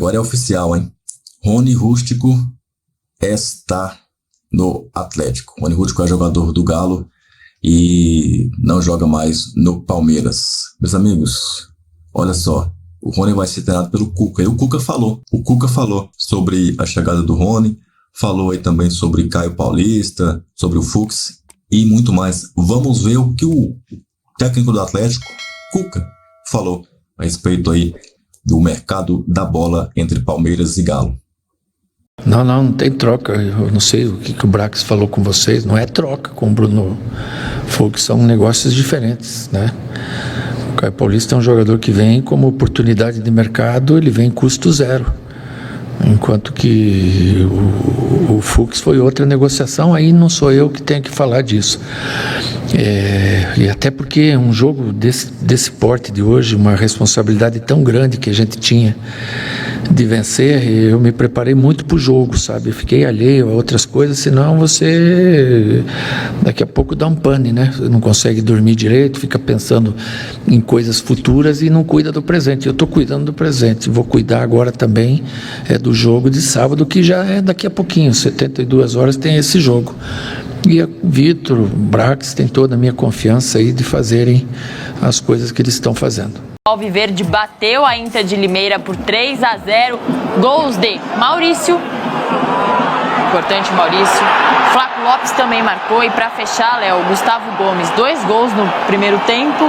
agora é oficial, hein? Rony Rústico está no Atlético. Rony Rústico é jogador do Galo e não joga mais no Palmeiras. Meus amigos, olha só, o Rony vai ser treinado pelo Cuca. E o Cuca falou sobre a chegada do Rony, falou aí também sobre Caio Paulista, sobre o Fux e muito mais. Vamos ver o que o técnico do Atlético, Cuca, falou a respeito aí do mercado da bola entre Palmeiras e Galo. Não tem troca. Eu não sei o que o Brax falou com vocês. Não é troca com o Bruno Fux, são negócios diferentes, né? O Caio Paulista é um jogador que vem como oportunidade de mercado, ele vem custo zero. Enquanto que o Fux foi outra negociação, aí não sou eu que tenho que falar disso. E até porque um jogo desse porte de hoje, uma responsabilidade tão grande que a gente tinha de vencer, eu me preparei muito para o jogo, sabe? Eu fiquei alheio a outras coisas, senão você daqui a pouco dá um pane, né? Você não consegue dormir direito, fica pensando em coisas futuras e não cuida do presente. Eu estou cuidando do presente, vou cuidar agora também do jogo de sábado, que já é daqui a pouquinho, 72 horas tem esse jogo. E o Vitor, o Brax, tem toda a minha confiança aí de fazerem as coisas que eles estão fazendo. O Alviverde bateu a Inter de Limeira por 3-0, gols de Maurício, importante Maurício, Flaco Lopes também marcou, e para fechar, Léo, Gustavo Gomes, 2 gols no primeiro tempo,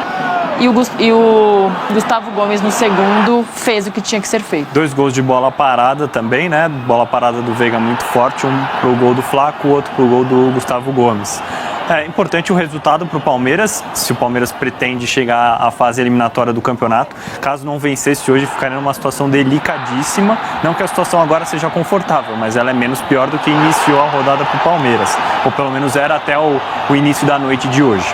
e o Gustavo Gomes no segundo fez o que tinha que ser feito. 2 gols de bola parada também, né? Bola parada do Veiga muito forte, um pro gol do Flaco, o outro pro gol do Gustavo Gomes. É importante o resultado para o Palmeiras, se o Palmeiras pretende chegar à fase eliminatória do campeonato. Caso não vencesse hoje, ficaria numa situação delicadíssima. Não que a situação agora seja confortável, mas ela é menos pior do que iniciou a rodada para o Palmeiras. Ou pelo menos era até o início da noite de hoje.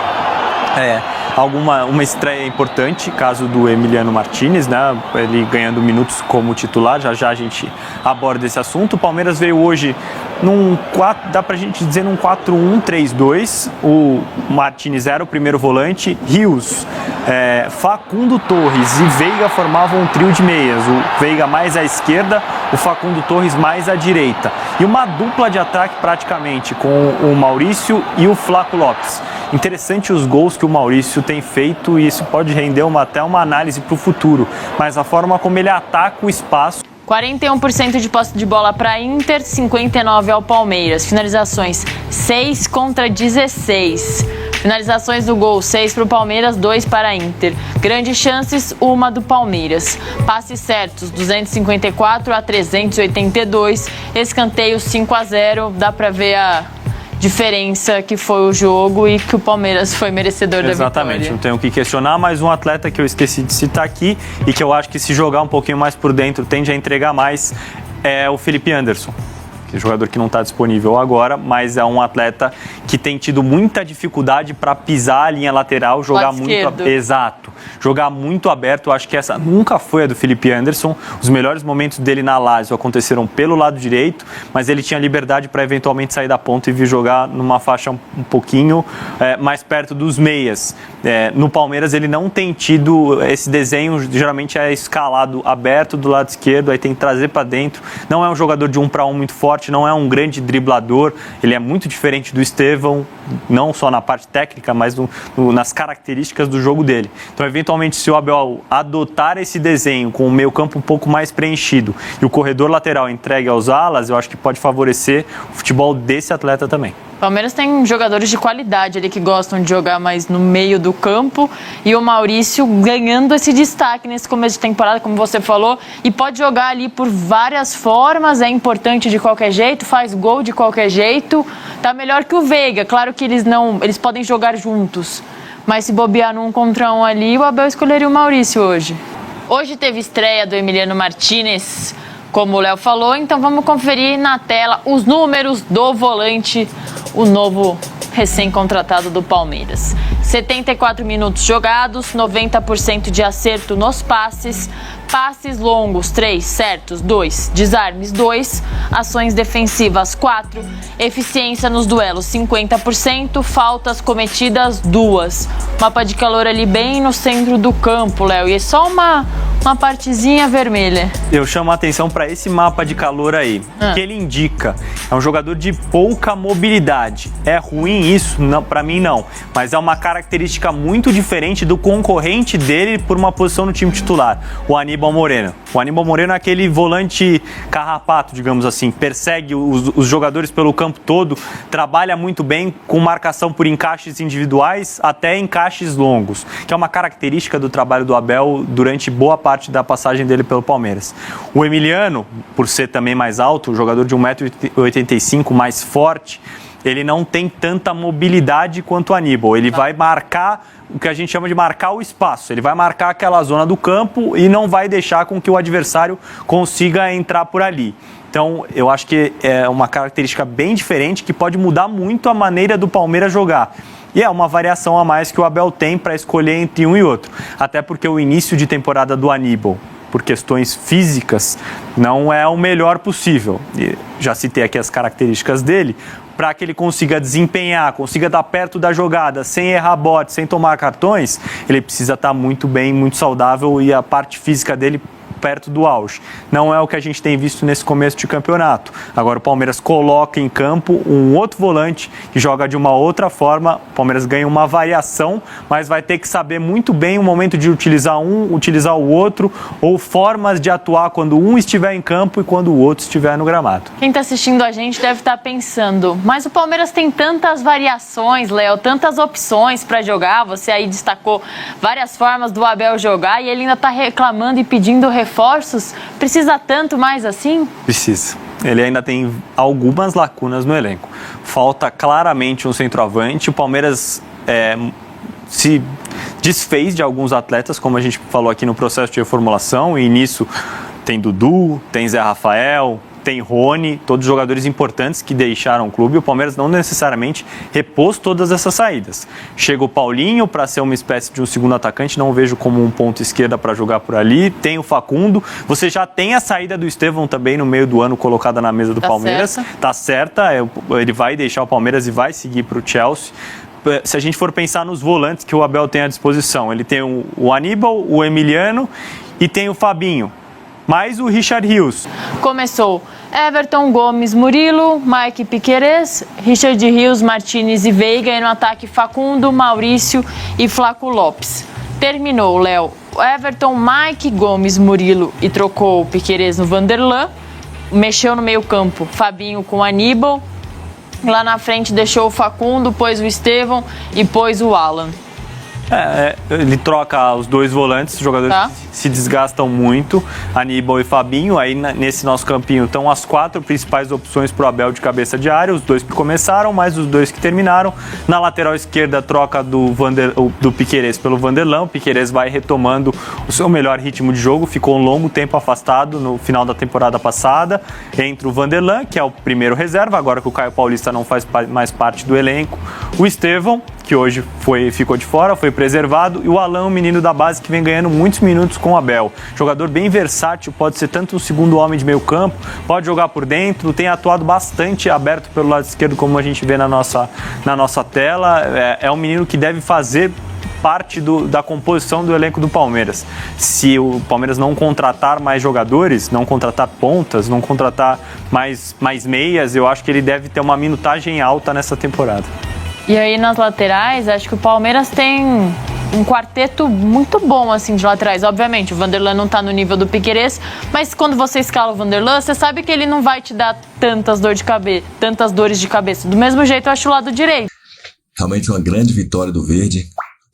Uma estreia importante, caso do Emiliano Martinez, né? Ele ganhando minutos como titular, já a gente aborda esse assunto. O Palmeiras veio hoje dá pra gente dizer num 4-1-3-2, o Martinez era o primeiro volante, Rios, Facundo Torres e Veiga formavam um trio de meias, o Veiga mais à esquerda, o Facundo Torres mais à direita, e uma dupla de ataque praticamente, com o Maurício e o Flaco Lopes. Interessante os gols que o Maurício tem feito, e isso pode render até uma análise para o futuro, mas a forma como ele ataca o espaço. 41% de posse de bola para a Inter, 59% ao Palmeiras. Finalizações 6 contra 16. Finalizações do gol, 6 para o Palmeiras, 2 para a Inter. Grandes chances, 1 do Palmeiras. Passes certos, 254 a 382. Escanteio 5-0. Dá para ver a diferença que foi o jogo e que o Palmeiras foi merecedor da vitória. Exatamente, não tenho o que questionar, mas um atleta que eu esqueci de citar aqui e que eu acho que se jogar um pouquinho mais por dentro tende a entregar mais é o Felipe Anderson. Que é um jogador que não está disponível agora, mas é um atleta que tem tido muita dificuldade para pisar a linha lateral, jogar muito. Exato. Jogar muito aberto. Eu acho que essa nunca foi a do Felipe Anderson. Os melhores momentos dele na Lazio aconteceram pelo lado direito, mas ele tinha liberdade para eventualmente sair da ponta e vir jogar numa faixa um pouquinho mais perto dos meias. No Palmeiras ele não tem tido esse desenho, geralmente é escalado aberto do lado esquerdo, aí tem que trazer para dentro. Não é um jogador de 1 para 1 muito forte, não é um grande driblador, ele é muito diferente do Estevão, não só na parte técnica, mas nas características do jogo dele. Então, eventualmente, se o Abel adotar esse desenho com o meio campo um pouco mais preenchido e o corredor lateral entregue aos alas, eu acho que pode favorecer o futebol desse atleta também. Palmeiras tem jogadores de qualidade ali que gostam de jogar mais no meio do campo, e o Maurício ganhando esse destaque nesse começo de temporada, como você falou, e pode jogar ali por várias formas, é importante de qualquer jeito, faz gol de qualquer jeito, tá melhor que o Veiga. Claro que eles podem jogar juntos, mas se bobear num contra um ali, o Abel escolheria o Maurício hoje. Hoje teve estreia do Emiliano Martinez, como o Léo falou, então vamos conferir na tela os números do volante, o novo recém-contratado do Palmeiras. 74 minutos jogados, 90% de acerto nos passes, passes longos 3, certos 2, desarmes 2, ações defensivas 4, eficiência nos duelos 50%, faltas cometidas 2. Mapa de calor ali bem no centro do campo, Léo, e é só uma partezinha vermelha. Eu chamo a atenção para esse mapa de calor aí, que ele indica. É um jogador de pouca mobilidade. É ruim isso? Não, para mim não. Mas é uma característica muito diferente do concorrente dele por uma posição no time titular, o Aníbal Moreno. O Aníbal Moreno é aquele volante carrapato, digamos assim, persegue os jogadores pelo campo todo, trabalha muito bem com marcação por encaixes individuais até encaixes longos, que é uma característica do trabalho do Abel durante boa parte da passagem dele pelo Palmeiras. O Emiliano, por ser também mais alto, jogador de 1,85 m, mais forte, ele não tem tanta mobilidade quanto o Aníbal. Ele vai marcar o que a gente chama de marcar o espaço. Ele vai marcar aquela zona do campo e não vai deixar com que o adversário consiga entrar por ali. Então, eu acho que é uma característica bem diferente que pode mudar muito a maneira do Palmeiras jogar. E é uma variação a mais que o Abel tem para escolher entre um e outro. Até porque o início de temporada do Aníbal, por questões físicas, não é o melhor possível. E já citei aqui as características dele. Para que ele consiga desempenhar, consiga estar perto da jogada, sem errar bote, sem tomar cartões, ele precisa estar muito bem, muito saudável e a parte física dele perto do auge. Não é o que a gente tem visto nesse começo de campeonato. Agora o Palmeiras coloca em campo um outro volante que joga de uma outra forma. O Palmeiras ganha uma variação, mas vai ter que saber muito bem o momento de utilizar um, utilizar o outro, ou formas de atuar quando um estiver em campo e quando o outro estiver no gramado. Quem está assistindo a gente deve estar pensando, mas o Palmeiras tem tantas variações, Léo, tantas opções para jogar. Você aí destacou várias formas do Abel jogar e ele ainda está reclamando e pedindo reforços. Precisa tanto mais assim? Precisa. Ele ainda tem algumas lacunas no elenco. Falta claramente um centroavante. O Palmeiras se desfez de alguns atletas, como a gente falou aqui no processo de reformulação, e nisso tem Dudu, tem Zé Rafael, tem Rony, todos jogadores importantes que deixaram o clube. O Palmeiras não necessariamente repôs todas essas saídas. Chega o Paulinho para ser uma espécie de um segundo atacante, não vejo como um ponto esquerda para jogar por ali. Tem o Facundo. Você já tem a saída do Estevão também no meio do ano colocada na mesa do Palmeiras. Tá certa, ele vai deixar o Palmeiras e vai seguir para o Chelsea. Se a gente for pensar nos volantes que o Abel tem à disposição, ele tem o Aníbal, o Emiliano e tem o Fabinho. Mais o Richard Rios. Começou Everton, Gomes, Murilo, Mike Piquerez, Richard Rios, Martinez e Veiga. E no ataque Facundo, Maurício e Flaco Lopes. Terminou, Léo. Everton, Mike, Gomes, Murilo e trocou o Piquerez no Vanderlan. Mexeu no meio campo, Fabinho com Aníbal. Lá na frente deixou o Facundo, pôs o Estevão e pôs o Alan. Ele troca os dois volantes, os jogadores se desgastam muito, Aníbal e Fabinho. Aí nesse nosso campinho estão as 4 principais opções para o Abel de cabeça de área, os 2 que começaram, mais os 2 que terminaram. Na lateral esquerda, troca do Piquerez pelo Vanderlan. O Piquerez vai retomando o seu melhor ritmo de jogo, ficou um longo tempo afastado no final da temporada passada. Entra o Vanderlan, que é o primeiro reserva, agora que o Caio Paulista não faz mais parte do elenco. O Estevão, que hoje ficou de fora, foi preservado, e o Alan, o menino da base, que vem ganhando muitos minutos com o Abel. Jogador bem versátil, pode ser tanto um segundo homem de meio campo, pode jogar por dentro, tem atuado bastante aberto pelo lado esquerdo, como a gente vê na nossa tela. É um menino que deve fazer parte da composição do elenco do Palmeiras. Se o Palmeiras não contratar mais jogadores, não contratar pontas, não contratar mais meias, eu acho que ele deve ter uma minutagem alta nessa temporada. E aí nas laterais, acho que o Palmeiras tem um quarteto muito bom assim de laterais. Obviamente, o Vanderlan não está no nível do Piquerez, mas quando você escala o Vanderlan, você sabe que ele não vai te dar tantas dores de cabeça. Do mesmo jeito, eu acho o lado direito. Realmente uma grande vitória do Verde,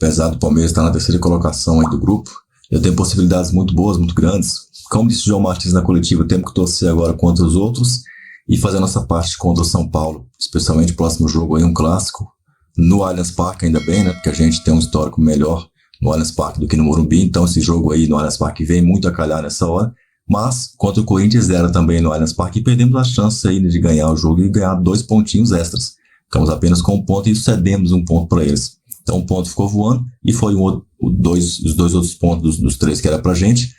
apesar do Palmeiras estar na terceira colocação aí do grupo. Eu tenho possibilidades muito boas, muito grandes. Como disse o João Martins na coletiva, temos que torcer agora contra os outros e fazer a nossa parte contra o São Paulo, especialmente o próximo jogo aí, um clássico. No Allianz Parque, ainda bem, né? Porque a gente tem um histórico melhor no Allianz Parque do que no Morumbi. Então, esse jogo aí no Allianz Parque vem muito a calhar nessa hora. Mas, contra o Corinthians, era também no Allianz Parque. E perdemos a chance aí de ganhar o jogo e ganhar 2 pontinhos extras. Ficamos apenas com 1 ponto e cedemos 1 ponto para eles. Então, 1 ponto ficou voando. E foi os dois outros pontos dos 3 que era pra gente.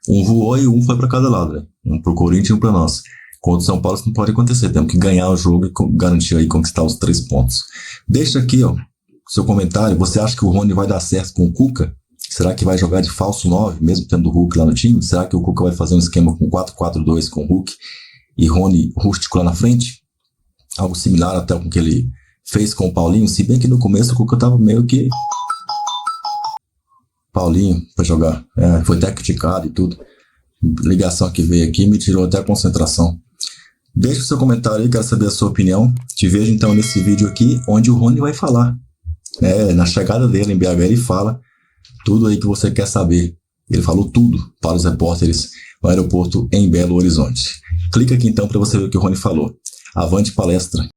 1 voou e 1 foi para cada lado, né? 1 pro Corinthians e 1 para nós. Contra o São Paulo isso não pode acontecer, temos que ganhar o jogo e garantir aí conquistar os 3 pontos. Deixa aqui, seu comentário, você acha que o Rony vai dar certo com o Cuca? Será que vai jogar de falso 9, mesmo tendo o Hulk lá no time? Será que o Cuca vai fazer um esquema com 4-4-2 com o Hulk e Rony rústico lá na frente? Algo similar até com o que ele fez com o Paulinho, se bem que no começo o Cuca tava meio que... Paulinho foi jogar, foi até criticado e tudo. Ligação que veio aqui me tirou até a concentração. Deixe o seu comentário aí, quero saber a sua opinião. Te vejo então nesse vídeo aqui, onde o Rony vai falar. Na chegada dele em BH ele fala tudo aí que você quer saber. Ele falou tudo para os repórteres no aeroporto em Belo Horizonte. Clica aqui então para você ver o que o Rony falou. Avante palestra!